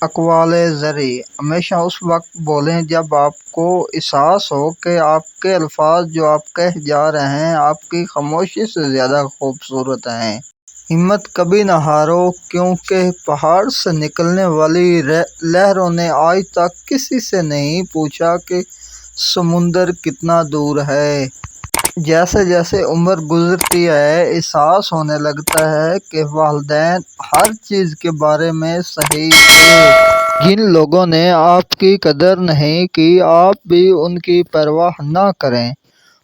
اقوال زرعی ہمیشہ اس وقت بولیں جب آپ کو احساس ہو کہ آپ کے الفاظ جو آپ کہہ جا رہے ہیں آپ کی خاموشی سے زیادہ خوبصورت ہیں۔ ہمت کبھی نہ ہارو، کیونکہ پہاڑ سے نکلنے والی لہروں نے آج تک کسی سے نہیں پوچھا کہ سمندر کتنا دور ہے۔ جیسے جیسے عمر گزرتی ہے احساس ہونے لگتا ہے کہ والدین ہر چیز کے بارے میں صحیح تھے۔ جن لوگوں نے آپ کی قدر نہیں کی آپ بھی ان کی پرواہ نہ کریں،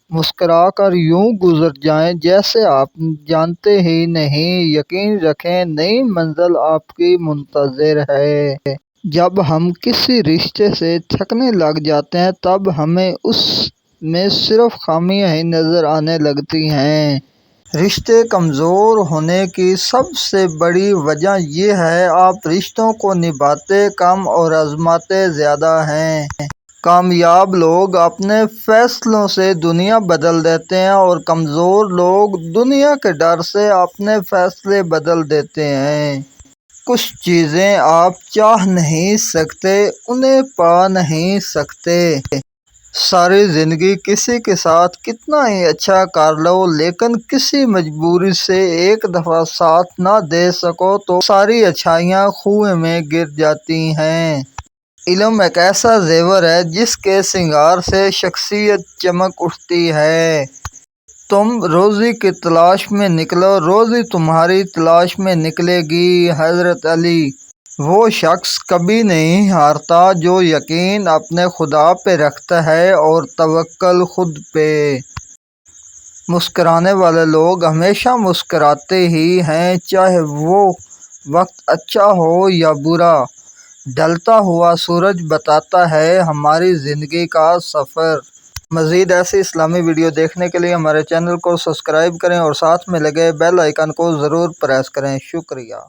مسکرا کر یوں گزر جائیں جیسے آپ جانتے ہی نہیں۔ یقین رکھیں نئی منزل آپ کی منتظر ہے۔ جب ہم کسی رشتے سے تھکنے لگ جاتے ہیں تب ہمیں اس میں صرف خامیاں ہی نظر آنے لگتی ہیں۔ رشتے کمزور ہونے کی سب سے بڑی وجہ یہ ہے آپ رشتوں کو نبھاتے کم اور آزماتے زیادہ ہیں۔ کامیاب لوگ اپنے فیصلوں سے دنیا بدل دیتے ہیں اور کمزور لوگ دنیا کے ڈر سے اپنے فیصلے بدل دیتے ہیں۔ کچھ چیزیں آپ چاہ نہیں سکتے، انہیں پا نہیں سکتے۔ ساری زندگی کسی کے ساتھ کتنا ہی اچھا کر لو لیکن کسی مجبوری سے ایک دفعہ ساتھ نہ دے سکو تو ساری اچھائیاں کنویں میں گر جاتی ہیں۔ علم ایک ایسا زیور ہے جس کے سنگار سے شخصیت چمک اٹھتی ہے۔ تم روزی کی تلاش میں نکلو، روزی تمہاری تلاش میں نکلے گی۔ حضرت علی۔ وہ شخص کبھی نہیں ہارتا جو یقین اپنے خدا پہ رکھتا ہے اور توکل خود پہ۔ مسکرانے والے لوگ ہمیشہ مسکراتے ہی ہیں چاہے وہ وقت اچھا ہو یا برا۔ ڈھلتا ہوا سورج بتاتا ہے ہماری زندگی کا سفر۔ مزید ایسی اسلامی ویڈیو دیکھنے کے لیے ہمارے چینل کو سبسکرائب کریں اور ساتھ میں لگے بیل آئیکن کو ضرور پریس کریں۔ شکریہ۔